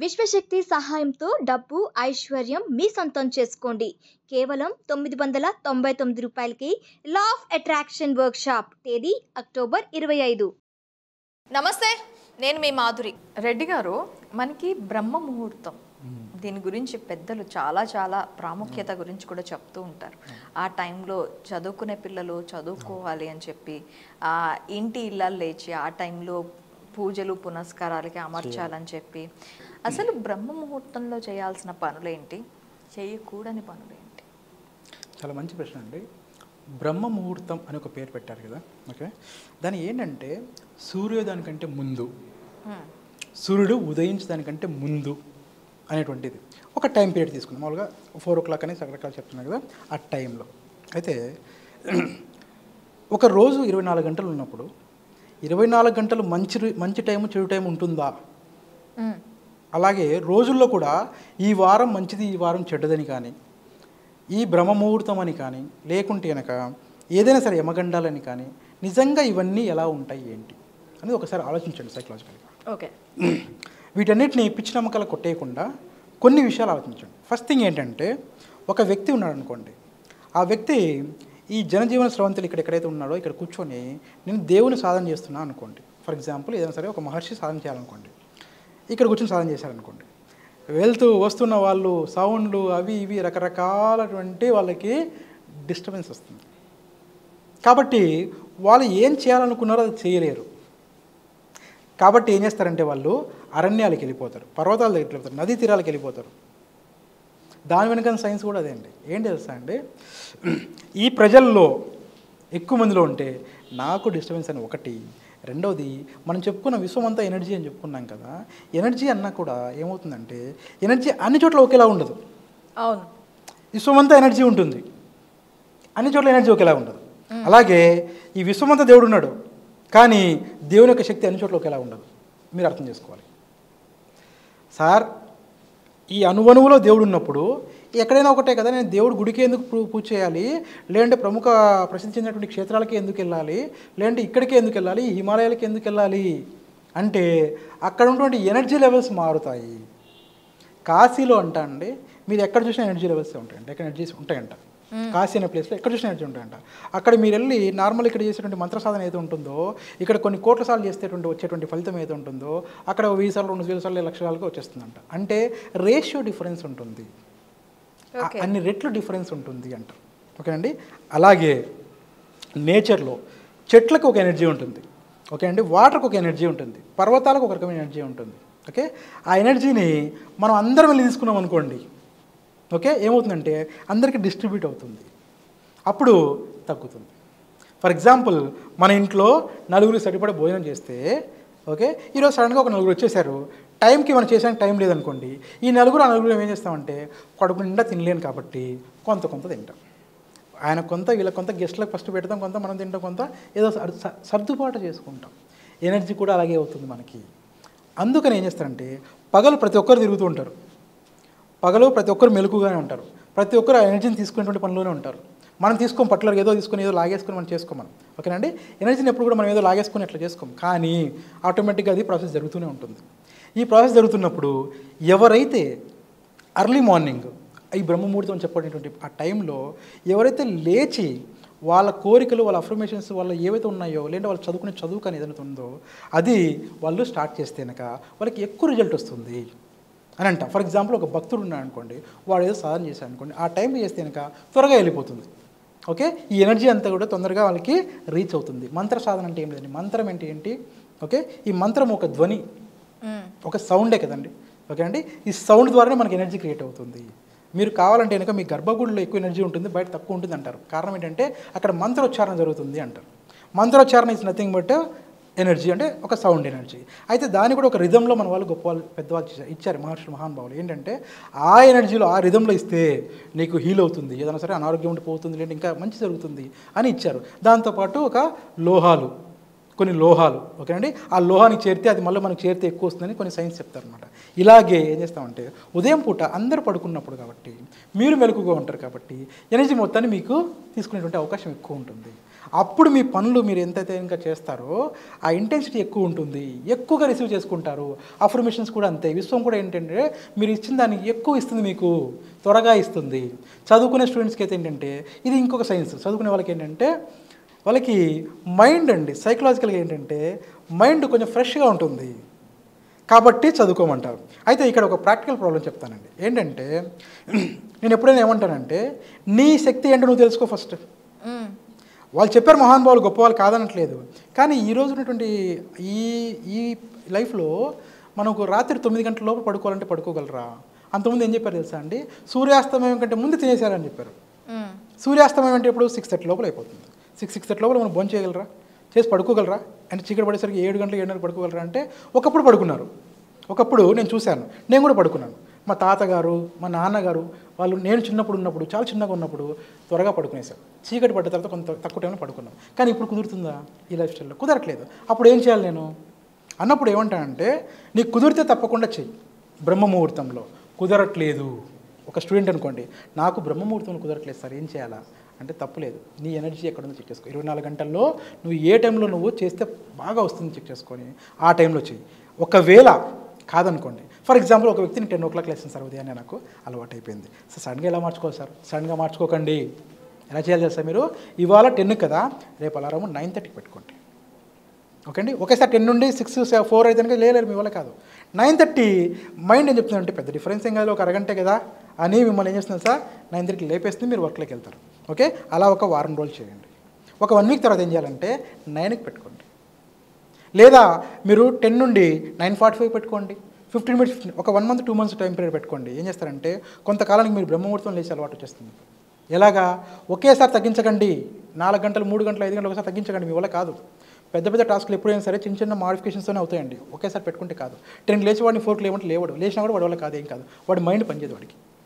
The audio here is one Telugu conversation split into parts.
విశ్వశక్తి సహాయంతో డబ్బు, ఐశ్వర్యం మీ సొంతం చేసుకోండి. కేవలం రూ. 999కి లా ఆఫ్ అట్రాక్షన్ వర్క్షాప్. తేదీ అక్టోబర్ 25. నమస్తే, నేను మీ మాధురి. రెడ్డి గారు, మనకి బ్రహ్మ ముహూర్తం దీని గురించి పెద్దలు చాలా ప్రాముఖ్యత గురించి కూడా చెప్తూ ఉంటారు. ఆ టైంలో చదువుకునే పిల్లలు చదువుకోవాలి అని చెప్పి ఇంటి ఇళ్ళలు లేచి ఆ టైంలో పూజలు పునస్కారాలకి అమర్చాలని చెప్పి, అసలు బ్రహ్మ ముహూర్తంలో చేయాల్సిన పనులేంటి, చేయకూడని పనులేంటి? చాలా మంచి ప్రశ్న అండి. బ్రహ్మ ముహూర్తం అని ఒక పేరు పెట్టారు కదా, ఓకే. దాని ఏంటంటే సూర్యోదయానికంటే ముందు, సూర్యుడు ఉదయించడానికంటే ముందు అనేటువంటిది ఒక టైం పీరియడ్ తీసుకున్నాం. మామూలుగా 4 o'clock అని రకరకాల చెప్తున్నాను కదా, ఆ టైంలో అయితే ఒక రోజు 24 గంటలు ఉన్నప్పుడు 24 గంటలు మంచి టైము చెడు టైం ఉంటుందా? అలాగే రోజుల్లో కూడా ఈ వారం మంచిది, ఈ వారం చెడ్డదని కానీ, ఈ బ్రహ్మ ముహూర్తం అని కానీ, లేకుంటే కనుక ఏదైనా సరే యమగండాలని కానీ, నిజంగా ఇవన్నీ ఎలా ఉంటాయి ఏంటి అనేది ఒకసారి ఆలోచించండి సైకలాజికల్గా. ఓకే. వీటన్నిటిని పిచ్చి నమ్మకాలు కొట్టేయకుండా కొన్ని విషయాలు ఆలోచించండి. ఫస్ట్ థింగ్ ఏంటంటే, ఒక వ్యక్తి ఉన్నాడు అనుకోండి, ఆ వ్యక్తి ఈ జనజీవన స్రవంతులు ఎక్కడైతే ఉన్నాడో ఇక్కడ కూర్చొని నేను దేవుని సాధన చేస్తున్నా అనుకోండి. ఫర్ ఎగ్జాంపుల్ ఏదైనా సరే ఒక మహర్షి సాధన చేయాలనుకోండి, ఇక్కడ కూర్చొని సాధన చేశారనుకోండి, వెళ్తూ వస్తున్న వాళ్ళు సౌండ్లు అవి ఇవి రకరకాలటువంటి వాళ్ళకి డిస్టర్బెన్స్ వస్తుంది. కాబట్టి వాళ్ళు ఏం చేయాలనుకున్నారో అది చేయలేరు. కాబట్టి ఏం చేస్తారంటే వాళ్ళు అరణ్యాలకు వెళ్ళిపోతారు, పర్వతాల దగ్గరికి వెళ్ళిపోతారు, నదీ తీరాలకు వెళ్ళిపోతారు. దాని వెనుక సైన్స్ కూడా అదే అండి. ఏంటి తెలుసా అండి, ఈ ప్రజల్లో ఎక్కువ మందిలో ఉంటే నాకు డిస్టర్బెన్స్ అని ఒకటి, రెండవది మనం చెప్పుకున్న విశ్వం అంతా ఎనర్జీ అని చెప్పుకున్నాం కదా, ఎనర్జీ అన్నా కూడా ఏమవుతుందంటే ఎనర్జీ అన్ని చోట్ల ఒకేలా ఉండదు. అవును, విశ్వం అంతా ఎనర్జీ ఉంటుంది, అన్ని చోట్ల ఎనర్జీ ఒకేలా ఉండదు. అలాగే ఈ విశ్వం అంతా దేవుడు ఉన్నాడు, కానీ దేవుని యొక్క శక్తి అన్ని చోట్ల ఒకేలా ఉండదు. మీరు అర్థం చేసుకోవాలి సార్. ఈ అణువణువులో దేవుడు ఉన్నప్పుడు ఎక్కడైనా ఒకటే కదా, నేను దేవుడు గుడికి ఎందుకు పూజ చేయాలి, లేదంటే ప్రముఖ ప్రసిద్ధి చెందినటువంటి క్షేత్రాలకి ఎందుకు వెళ్ళాలి, లేదంటే ఇక్కడికి ఎందుకు వెళ్ళాలి, హిమాలయాలకి ఎందుకు వెళ్ళాలి అంటే అక్కడ ఉన్నటువంటి ఎనర్జీ లెవెల్స్ మారుతాయి. కాశీలో అంట అండి, మీరు ఎక్కడ చూసినా ఎనర్జీ లెవెల్స్ ఉంటాయంట, ఎక్కడ ఎనర్జీస్ ఉంటాయంట. కాశీ అనే ప్లేస్లో ఎక్కడ చూసిన ఎనర్జీ ఉంటాయంట. అక్కడ మీరు వెళ్ళి నార్మల్ ఇక్కడ చేసేటువంటి మంత్ర సాధన ఏదో ఉంటుందో, ఇక్కడ కొన్ని కోట్ల సార్లు వచ్చేటువంటి ఫలితం ఏదో ఉంటుందో, అక్కడ 1000 సార్లు 2000 సార్లు లక్షలకు వచ్చేస్తుందంట. అంటే రేషియో డిఫరెన్స్ ఉంటుంది, అన్ని రెట్లు డిఫరెన్స్ ఉంటుంది అంట. ఓకేనండి. అలాగే నేచర్లో చెట్లకు ఒక ఎనర్జీ ఉంటుంది, ఓకే అండి. వాటర్కి ఒక ఎనర్జీ ఉంటుంది, పర్వతాలకు ఒక రకమైన ఎనర్జీ ఉంటుంది. ఓకే, ఆ ఎనర్జీని మనం అందరం వెళ్ళి తీసుకున్నాం అనుకోండి, ఓకే, ఏమవుతుందంటే అందరికీ డిస్ట్రిబ్యూట్ అవుతుంది, అప్పుడు తగ్గుతుంది. ఫర్ ఎగ్జాంపుల్ మన ఇంట్లో నలుగురు సరిపడే భోజనం చేస్తే, ఓకే, ఈరోజు సడన్గా ఒక నలుగురు వచ్చేసారు, టైంకి మనం చేసానికి టైం లేదనుకోండి, ఈ నలుగురు ఏం చేస్తామంటే కడుపు నిండా తినలేను కాబట్టి కొంత తింటాం. ఆయన కొంత వీళ్ళ కొంత గెస్ట్లకు ఫస్ట్ పెడతాం, కొంత మనం తింటాం, కొంత ఏదో సర్దుబాటు చేసుకుంటాం. ఎనర్జీ కూడా అలాగే అవుతుంది మనకి. అందుకని ఏం చేస్తారంటే పగలు ప్రతి ఒక్కరు తిరుగుతూ ఉంటారు, పగలు ప్రతి ఒక్కరు మెలకుగానే ఉంటారు, ప్రతి ఒక్కరు ఆ ఎనర్జీని తీసుకునేటువంటి పనిలోనే ఉంటారు. మనం తీసుకోం పర్టికులర్గా ఏదో తీసుకొని ఏదో లాగేసుకొని మనం చేసుకోమని, ఓకేనండి. ఎనర్జీని ఎప్పుడు కూడా మనం ఏదో లాగేసుకొని అట్లా చేసుకోం, కానీ ఆటోమేటిక్గా అది ప్రాసెస్ జరుగుతూనే ఉంటుంది. ఈ ప్రాసెస్ జరుగుతున్నప్పుడు ఎవరైతే అర్లీ మార్నింగ్ ఈ బ్రహ్మముహూర్తం చెప్పేటువంటి ఆ టైంలో ఎవరైతే లేచి వాళ్ళ కోరికలు, వాళ్ళ అఫర్మేషన్స్, వాళ్ళ ఏవైతే ఉన్నాయో, లేదంటే వాళ్ళు చదువుకునే చదువు కానీ ఏదైతే ఉందో అది వాళ్ళు స్టార్ట్ చేస్తే కనుక వాళ్ళకి ఎక్కువ రిజల్ట్ వస్తుంది అని అంట. ఫర్ ఎగ్జాంపుల్ ఒక భక్తుడు ఉన్నాడు అనుకోండి, వాడు ఏదో సాధన చేశాడు అనుకోండి, ఆ టైంలో చేస్తే కనుక త్వరగా వెళ్ళిపోతుంది. ఓకే, ఈ ఎనర్జీ అంతా కూడా తొందరగా వాళ్ళకి రీచ్ అవుతుంది. మంత్ర సాధన అంటే ఏం లేదండి, మంత్రం అంటే ఏంటి, ఓకే, ఈ మంత్రం ఒక ధ్వని, ఒక సౌండే కదండి, ఓకే అండి. ఈ సౌండ్ ద్వారానే మనకి ఎనర్జీ క్రియేట్ అవుతుంది. మీరు కావాలంటే కనుక మీ గర్భగుడిలో ఎక్కువ ఎనర్జీ ఉంటుంది, బయట తక్కువ ఉంటుంది అంటారు. కారణం ఏంటంటే అక్కడ మంత్రోచ్చారణ జరుగుతుంది అంటారు. మంత్రోచ్చారణ ఇస్ నథింగ్ బట్ ఎనర్జీ, అంటే ఒక సౌండ్ ఎనర్జీ. అయితే దాన్ని కూడా ఒక రిధంలో మన వాళ్ళు గొప్ప వాళ్ళు పెద్దవాళ్ళు ఇచ్చారు, మహర్షులు మహానుభావులు. ఏంటంటే ఆ ఎనర్జీలో ఆ రిధంలో ఇస్తే నీకు హీల్ అవుతుంది, ఏదైనా సరే అనారోగ్యం ఉంటే పోతుంది, లేదంటే ఇంకా మంచి జరుగుతుంది అని ఇచ్చారు. దాంతోపాటు కొన్ని లోహాలు, ఓకేనండి, ఆ లోహానికి చేరితే అది మళ్ళీ మనకు చేరితే ఎక్కువ వస్తుందని కొన్ని సైన్స్ చెప్తారనమాట. ఇలాగే ఏం చేస్తామంటే ఉదయం పూట అందరూ పడుకున్నప్పుడు కాబట్టి మీరు మెలకుగా ఉంటారు కాబట్టి ఎనర్జీ మొత్తాన్ని మీకు తీసుకునేటువంటి అవకాశం ఎక్కువ ఉంటుంది. అప్పుడు మీ పనులు మీరు ఎంతైతే ఇంకా చేస్తారో ఆ ఇంటెన్సిటీ ఎక్కువ ఉంటుంది, ఎక్కువగా రిసీవ్ చేసుకుంటారు. అఫర్మేషన్స్ కూడా అంతే. విశ్వం కూడా ఏంటంటే మీరు ఇచ్చిన దానికి ఎక్కువ ఇస్తుంది, మీకు త్వరగా ఇస్తుంది. చదువుకునే స్టూడెంట్స్కి అయితే ఏంటంటే ఇది ఇంకొక సైన్స్. చదువుకునే వాళ్ళకి ఏంటంటే వాళ్ళకి మైండ్ అండి సైకలాజికల్గా ఏంటంటే మైండ్ కొంచెం ఫ్రెష్గా ఉంటుంది కాబట్టి చదువుకోమంటారు. అయితే ఇక్కడ ఒక ప్రాక్టికల్ ప్రాబ్లం చెప్తానండి. ఏంటంటే నేను ఎప్పుడైనా ఏమంటానంటే నీ శక్తి ఏంటో నువ్వు తెలుసుకో ఫస్ట్. వాళ్ళు చెప్పారు మహానుభావులు గొప్పవాళ్ళు కాదనట్లేదు, కానీ ఈరోజు ఉన్నటువంటి ఈ ఈ లైఫ్లో మనకు రాత్రి 9 గంటల లోపు పడుకోవాలంటే పడుకోగలరా? అంతకుముందు ఏం చెప్పారు తెలుసా అండి, సూర్యాస్తమయం కంటే ముందు తినేశారని చెప్పారు. సూర్యాస్తమయం అంటే ఇప్పుడు 6:30 లోపల అయిపోతుంది. 6:30 లోపల మనం భోజనం చేయగలరా, చేసి పడుకోగలరా? అంటే చీకటి పడేసరికి 7 గంటలు 7:30 పడుకోగలరా అంటే ఒకప్పుడు పడుకున్నారు. ఒకప్పుడు నేను చూశాను, నేను కూడా పడుకున్నాను. మా తాతగారు మా నాన్నగారు వాళ్ళు నేను చిన్నప్పుడు ఉన్నప్పుడు చాలా చిన్నగా ఉన్నప్పుడు త్వరగా పడుకునేసారు. చీకటి పడ్డ తర్వాత కొంత తక్కువ టైంలో పడుకున్నాం. కానీ ఇప్పుడు కుదురుతుందా ఈ లైఫ్ స్టైల్లో? కుదరట్లేదు. అప్పుడు ఏం చేయాలి నేను అన్నప్పుడు ఏమంటానంటే నీకు కుదిరితే తప్పకుండా చెయ్యి బ్రహ్మ ముహూర్తంలో. కుదరట్లేదు ఒక స్టూడెంట్ అనుకోండి, నాకు బ్రహ్మ ముహూర్తంలో కుదరట్లేదు సార్ ఏం చేయాలా అంటే తప్పులేదు. నీ ఎనర్జీ ఎక్కడ ఉందో చెక్ చేసుకో. 24 గంటల్లో నువ్వు ఏ టైంలో నువ్వు చేస్తే బాగా వస్తుంది చెక్ చేసుకొని ఆ టైంలో చెయ్యి. ఒకవేళ కాదనుకోండి, ఫర్ ఎగ్జాంపుల్ ఒక వ్యక్తిని 10 o'clock లేస్తాను సార్ ఉదయాన్నే నాకు అలవాటు అయిపోయింది. సో సడన్గా ఎలా మార్చుకోవాలి సార్? సడన్గా మార్చుకోకండి. ఎలా చేయాలి తెలుసా? మీరు ఇవాళ 10 కదా, రేపు అలారం 9:30 పెట్టుకోండి. ఓకే అండి. ఒకేసారి 10 నుండి 6, 4 అయితే కనుక లేరు మీ వల్ల కాదు. 9:30 మైండ్ ఏం చెప్తుందంటే పెద్ద డిఫరెన్స్ ఏం కాదు, ఒక అరగంటే కదా అని మిమ్మల్ని ఏం చేస్తుంది సార్ 9:30 లేపేస్తుంది, మీరు వర్క్లోకి వెళ్తారు. ఓకే, అలా ఒక వారం రోజులు చేయండి. ఒక 1 week తర్వాత ఏం చేయాలంటే 9కి పెట్టుకోండి. లేదా మీరు 10 నుండి 9:45 పెట్టుకోండి. 15 minutes ఒక 1 month 2 months టైం పీరియడ్ పెట్టుకోండి. ఏం చేస్తారంటే కొంతకాలానికి మీరు బ్రహ్మముహూర్తం లేచి అలవాటు వచ్చేస్తుంది. ఎలాగా? ఒకేసారి తగ్గించకండి. 4 గంటలు 3 గంటలు 5 గంటలు ఒకసారి తగ్గించకండి, మీ వల్ల కాదు. పెద్ద పెద్ద టాస్క్లు ఎప్పుడైనా సరే చిన్న చిన్న మాడిఫికేషన్స్తోనే అవుతాయండి. ఒకేసారి పెట్టుకుంటే కాదు. 10కి లేచి వాడిని 4కి లేవంటే లేవాడు, లేచినా కూడా వాడి వల్ల కాదు, ఏం కాదు. వాడి మైండ్ పనిచేయదు,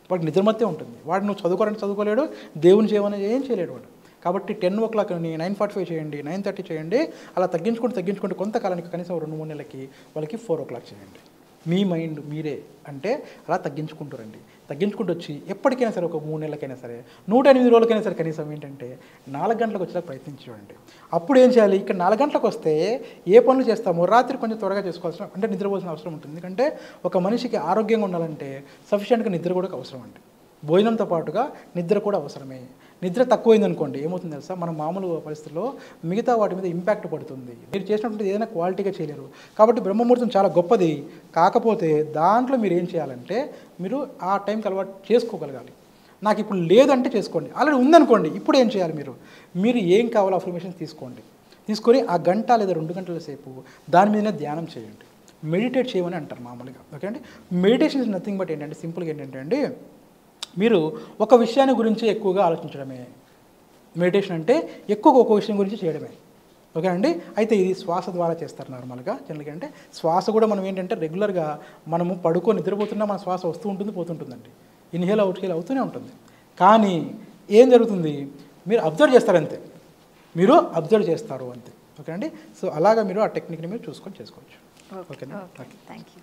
వాడికి నిద్రమత్తే ఉంటుంది. వాడు నువ్వు చదువుకోవాలంటే చదువుకోలేడు, దేవుని చేయమని ఏం చేయలేడు వాడు. కాబట్టి 10 o'clock 9:45 చేయండి, 9:30 చేయండి. అలా తగ్గించుకుంటూ కొంతకాలానికి కనీసం 2-3 నెలలకి వాళ్ళకి 4 o'clock చేయండి. మీ మైండ్ మీరే అంటే అలా తగ్గించుకుంటూ వచ్చి ఎప్పటికైనా సరే ఒక 3 నెలలకైనా సరే 108 రోజులకైనా సరే కనీసం ఏంటంటే 4 గంటలకు వచ్చేలా ప్రయత్నించండి. అప్పుడు ఏం చేయాలి? ఇక్కడ 4 గంటలకు వస్తే ఏ పనులు చేస్తామో రాత్రి కొంచెం త్వరగా చేసుకోవాల్సిన అంటే నిద్రపోవాల్సిన అవసరం ఉంటుంది. ఎందుకంటే ఒక మనిషికి ఆరోగ్యంగా ఉండాలంటే సఫిషియెంట్గా నిద్ర కూడా అవసరం అండి. భోజనంతో పాటుగా నిద్ర కూడా అవసరమే. నిద్ర తక్కువైందనుకోండి ఏమవుతుంది తెలుసా, మన మామూలు పరిస్థితుల్లో మిగతా వాటి మీద ఇంపాక్ట్ పడుతుంది. మీరు చేసినటువంటి ఏదైనా క్వాలిటీగా చేయలేరు. కాబట్టి బ్రహ్మముహూర్తం చాలా గొప్పది. కాకపోతే దాంట్లో మీరు ఏం చేయాలంటే మీరు ఆ టైంకి అలవాటు చేసుకోగలగాలి. నాకు ఇప్పుడు లేదంటే చేసుకోండి. ఆల్రెడీ ఉందనుకోండి, ఇప్పుడు ఏం చేయాలి? మీరు ఏం కావాలో అఫర్మేషన్స్ తీసుకొని ఆ గంట లేదా 2 గంటల సేపు దాని మీదనే ధ్యానం చేయండి. మెడిటేట్ చేయమని అంటారు మామూలుగా. ఓకే అండి. మెడిటేషన్ ఇస్ నథింగ్ బట్ ఏంటంటే సింపుల్గా ఏంటంటే అండి మీరు ఒక విషయాన్ని గురించి ఎక్కువగా ఆలోచించడమే మెడిటేషన్ అంటే. ఎక్కువగా ఒక విషయం గురించి చేయడమే. ఓకే అండి. అయితే ఇది శ్వాస ద్వారా చేస్తారు నార్మల్గా. జనరల్గా అంటే శ్వాస కూడా మనం ఏంటంటే రెగ్యులర్గా మనము నిద్రపోతున్నా మన శ్వాస వస్తూ ఉంటుంది పోతుంటుందండి. ఇన్హేల్ అవుట్హేల్ అవుతూనే ఉంటుంది. కానీ ఏం జరుగుతుంది? మీరు అబ్జర్వ్ చేస్తారు అంతే. ఓకే అండి. సో అలాగా మీరు ఆ టెక్నిక్ని మీరు చూసుకొని చేసుకోవచ్చు. ఓకేనా? Thank you.